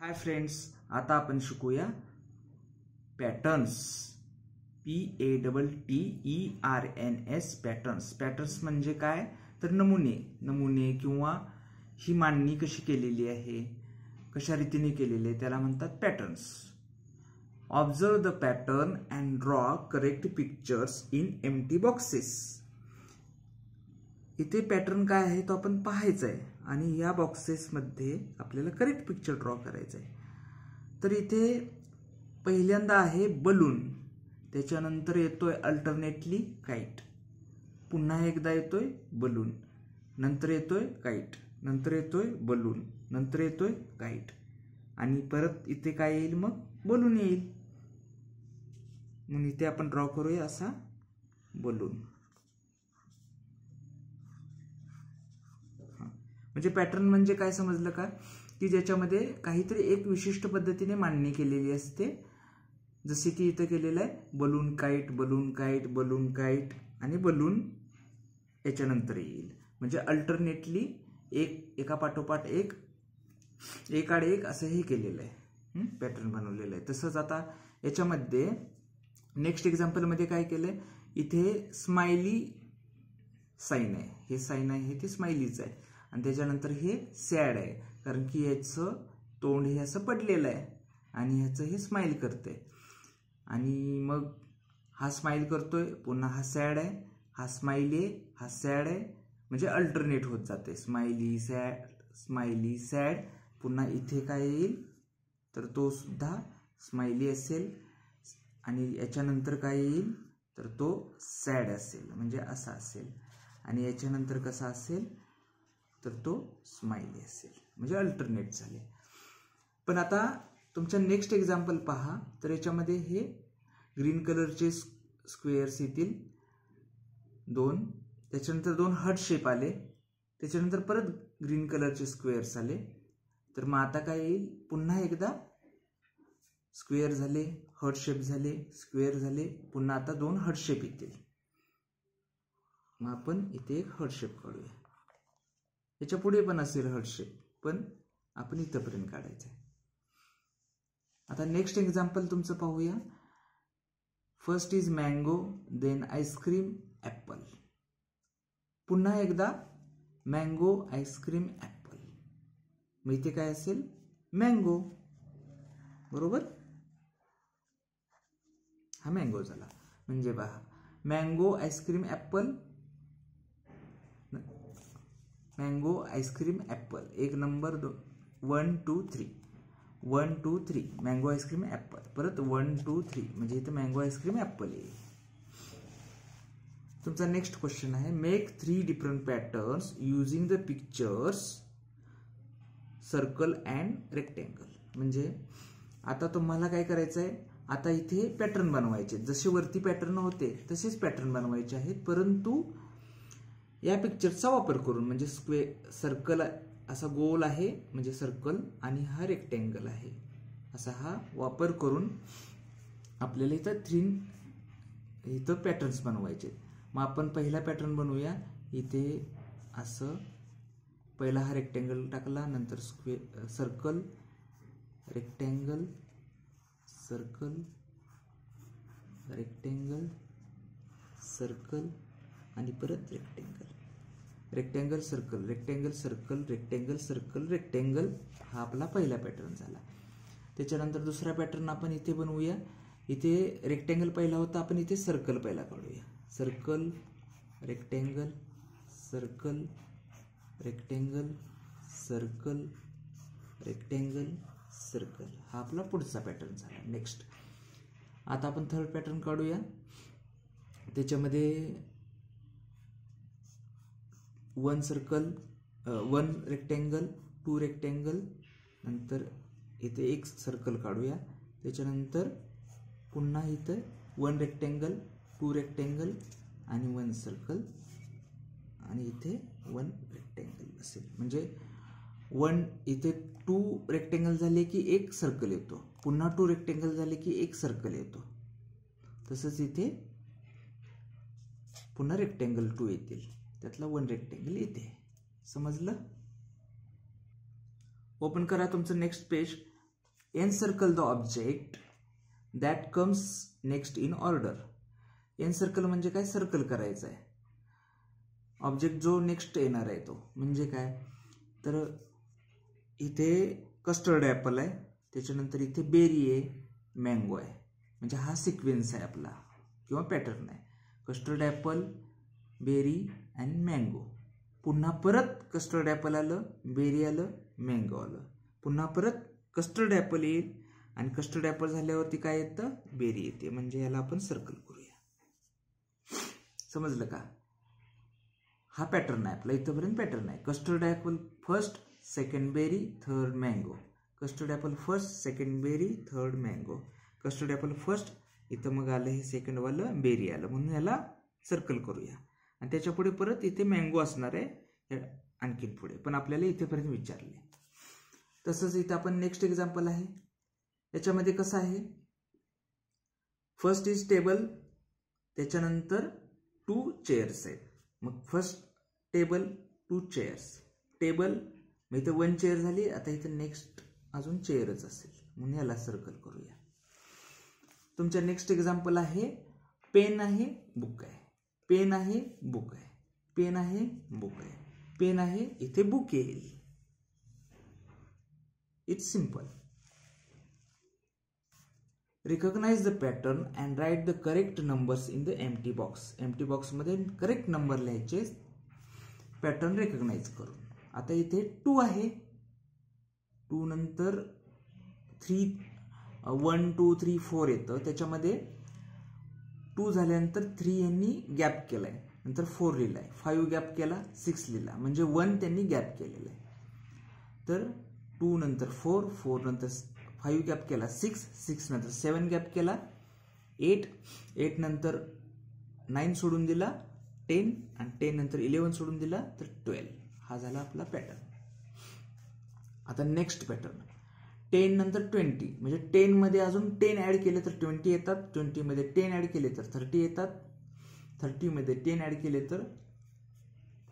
Hi friends, आता आपण शिकूया पॅटर्न्स. PATTERNS patterns. पॅटर्न्स म्हणजे काय तर नमुने किंवा ही मांडणी कशी केलेली आहे, कशा रीतीने केलेली आहे त्याला म्हणतात patterns. Observe the pattern and draw correct pictures in empty boxes. इथे पॅटर्न काय आहे तो आपण पाहायचा आहे आणि या बॉक्सेसमध्ये आपल्याला करेक्ट पिक्चर ड्रॉ करायचं आहे. तर इथे पहिल्यांदा आहे बलून, त्याच्यानंतर येतोय अल्टरनेटली काईट, पुन्हा एकदा येतोय बलून, नंतर येतोय काईट, नंतर येतोय बलून, नंतर येतोय काईट आणि परत इथे काय येईल मग बलून येईल. म्हणून इथे आपण ड्रॉ करूया असा बलून. म्हणजे पॅटर्न म्हणजे काय समजलं का, की ज्याच्यामध्ये काहीतरी एक विशिष्ट पद्धतीने मांडणी केलेली असते. जसे की इथं केलेलं आहे balloon kite, balloon kite, balloon kite आणि बलून याच्यानंतर येईल. म्हणजे अल्टरनेटली एका पाठोपाठ एक आड एक असं हे केलेलं आहे, पॅटर्न बनवलेलं आहे. तसंच आता याच्यामध्ये नेक्स्ट एक्झाम्पलमध्ये काय केलंय, इथे स्माइली साईन आहे, हे साईन आहे हे ते स्माइलीच आहे आणि त्याच्यानंतर हे सॅड आहे, कारण की याचं तोंड हे असं पडलेलं आहे आणि ह्याचं हे स्माइल करतंय. आणि मग हा स्माइल करतोय, पुन्हा हा सॅड आहे, हा स्माइल आहे, हा सॅड आहे, म्हणजे अल्टरनेट होत जाते. स्माइली सॅड, पुन्हा इथे काय येईल तर तो सुद्धा स्माइली असेल आणि याच्यानंतर काय येईल तर तो सॅड असेल, म्हणजे असा असेल आणि याच्यानंतर कसा असेल तर तो स्माइली असेल, म्हणजे अल्टरनेट झाले. पण आता तुमच्या नेक्स्ट एक्झाम्पल पहा, तर याच्यामध्ये हे ग्रीन कलरचे स्क्वेअर्स येतील दोन, त्याच्यानंतर दोन हार्ट शेप आले, त्याच्यानंतर परत ग्रीन कलरचे स्क्वेअर्स आले. तर मग आता काय येईल, पुन्हा एकदा स्क्वेअर झाले, हार्ट शेप झाले, स्क्वेअर झाले, पुन्हा आता दोन हार्ट शेप येतील. मग आपण इथे एक हार्ट शेप काढूया. याच्या पुढे पण असेल हार्ट शेप, पण आपण इथंपर्यंत काढायचं आहे. आता नेक्स्ट एक्झाम्पल तुमचं पाहूया. First is mango, then ice cream apple. पुन्हा एकदा मँगो आईस्क्रीम ॲपल. मग इथे काय असेल मँगो, बरोबर. हा मँगो झाला. म्हणजे पहा mango ice cream Apple, mango ice cream Apple, एक नंबर 1 2 3 1 2 3 मँगो आईस्क्रीम ॲपल, परत 1 2 3 म्हणजे इथं मँगो आईस्क्रीम ॲपल येईल. तुमचा नेक्स्ट क्वेश्चन आहे, make 3 different patterns using the pictures circle and rectangle. म्हणजे आता तुम्हाला काय करायचं आहे, आता इथे पॅटर्न बनवायचे, जसे वरती पॅटर्न होते तसेच पॅटर्न बनवायचे आहेत, परंतु या पिक्चरचा वापर करून. म्हणजे सर्कल असा गोल आहे म्हणजे सर्कल आणि हा रेक्टेंगल आहे, असा हा वापर करून आपल्याला इथं पॅटर्न्स बनवायचे. मग आपण पहिला पॅटर्न बनवूया. इथे असं पहिला हा रेक्टेंगल टाकला, नंतर circle, rectangle, circle, rectangle, circle आणि परत rectangle, rectangle circle, rectangle circle, rectangle circle, rectangle. हा आपला पहिला पॅटर्न झाला. त्याच्यानंतर दुसरा पॅटर्न आपण इथे बनवूया. इथे रेक्टेंगल पहिला होता, आपण इथे सर्कल पहिला काढूया. Circle, rectangle, circle, rectangle, circle, rectangle, circle. हा आपला पुढचा पॅटर्न झाला. नेक्स्ट आता आपण थर्ड पॅटर्न काढूया. त्याच्यामध्ये 1 सर्कल, 1 रेक्टेंगल, 2 रेक्टेंगल, नंतर इथे एक सर्कल काढूया. त्याच्यानंतर पुन्हा इथं 1 रेक्टेंगल, 2 रेक्टेंगल आणि 1 सर्कल आणि इथे 1 रेक्टेंगल असेल. म्हणजे इथे 2 रेक्टेंगल झाले की एक सर्कल येतो, पुन्हा 2 रेक्टेंगल झाले की एक सर्कल येतो. तसंच इथे पुन्हा रेक्टेंगल 2 येतील, त्यातला 1 रेक्टेंगल येते. समजलं. ओपन करा तुमचं next page. Encircle the object that comes next in order. Encircle म्हणजे काय, सर्कल करायचं आहे ऑब्जेक्ट जो नेक्स्ट येणार आहे तो. म्हणजे काय, तर इथे कस्टर्ड ॲपल आहे, त्याच्यानंतर इथे बेरी आहे, मँगो आहे. म्हणजे हा सिक्वेन्स आहे आपला किंवा पॅटर्न आहे. Custard apple, berry and mango. पुन्हा परत कस्टर्ड ॲपल आलं, बेरी आलं, मँगो आलं. पुन्हा परत कस्टर्ड ॲपल येईल आणि कस्टर्ड ॲपल झाल्यावरती काय येतं, बेरी येते. म्हणजे याला आपण सर्कल करूया. समजलं का? हा पॅटर्न आहे आपला, इथंपर्यंत पॅटर्न आहे. Custard apple first, second berry, third mango. Custard apple first, second berry, third mango. Custard apple first, इथं मग आलं हे सेकंडवालं बेरी आलं, म्हणून याला सर्कल करूया. आणि त्याच्या पुढे परत इथे मँगो असणार आहे आणखीन पुढे, पण आपल्याला इथेपर्यंत विचारले. तसंच इथं आपण नेक्स्ट एक्झाम्पल आहे. याच्यामध्ये कसं आहे, फर्स्ट इज टेबल, त्याच्यानंतर 2 चेअर्स आहेत. मग फर्स्ट टेबल, 2 चेअर्स. टेबल मग इथं 1 चेअर झाली, आता इथं नेक्स्ट अजून चेअरच असेल, म्हणून याला सर्कल करूया. तुमच्या नेक्स्ट एक्झाम्पल आहे, पेन आहे, बुक आहे. पेन आहे, बुक आहे. पेन आहे, बुक आहे. पेन आहे, इथे बुक येईल. It's simple. Recognise the pattern and write the correct numbers in the empty box. Empty बॉक्समध्ये करेक्ट नंबर लिहायचे पॅटर्न रिकॉग्नाइज करून. आता इथे 2 आहे, 2 नंतर 3, 1 2 3 4 येतं. त्याच्यामध्ये 2 झाल्यानंतर 3 यांनी गॅप केलाय, नंतर 4 लिहिलाय, 5 गॅप केला, 6 लिहिला, म्हणजे 1 त्यांनी गॅप केलेलं आहे. तर 2 नंतर 4, 4 नंतर 5 गॅप केला, 6, 6 नंतर 7 गॅप केला, 8, 8 नंतर 9 सोडून दिला, 10 आणि 10 नंतर 11 सोडून दिला, तर 12. हा झाला आपला पॅटर्न. आता नेक्स्ट पॅटर्न, 10 नंतर 20, म्हणजे 10 मध्ये अजून 10 ऍड केले तर 20 येतात, 20 मध्ये 10 ऍड केले तर 30 येतात, 30 मध्ये 10 ऍड केले तर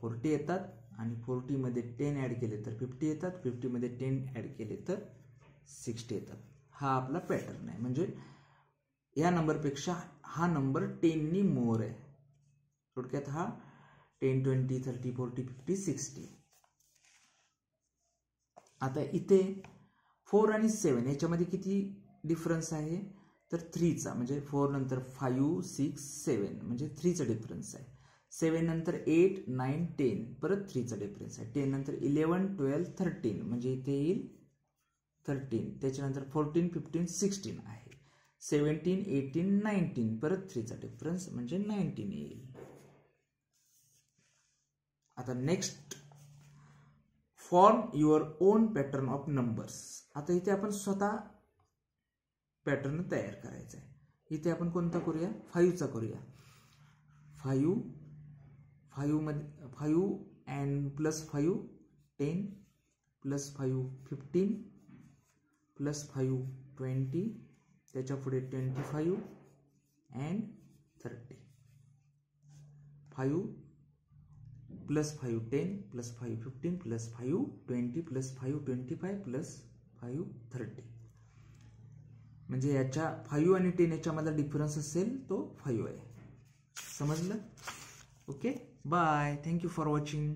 40 येतात, आणि 40 मध्ये 10 ऍड केले तर 50 येतात, 50 मध्ये 10 ऍड केले तर 60 येतात. हा आपला पॅटर्न आहे. म्हणजे या नंबरपेक्षा हा नंबर 10 नी मोर आहे. थोडक्यात हा 10 20 30 40 50 60. आता इथे 4 आणि 7 याच्यामध्ये किती डिफरन्स आहे, तर 3चा. म्हणजे 4 नंतर 5 6 7 म्हणजे 3चा डिफरन्स आहे. 7 नंतर 8 9 10 परत 3चा डिफरन्स आहे. 10 नंतर 11 12 13 म्हणजे इथे येईल 13. त्याच्यानंतर 14 15 16 आहे. 17 18 19 परत 3चा डिफरन्स म्हणजे 19 येईल. आता next, form your on pattern of numbers. आता इथे आपण स्वतः पॅटर्न तयार करायचा आहे. इथे आपण कोणता करूया, 5चा करूया. 5 मध्ये 5 अँड प्लस 5 10 प्लस 5 15 प्लस 5 20, त्याच्या पुढे 25 and 30. 5 plus 5 10 plus 5 15 plus 5 20 plus 5 25 plus 5 30. म्हणजे याच्या 5 आणि 10 याच्यामधला डिफरन्स असेल तो 5 आहे. समजलं? Okay, bye. Thank you for watching.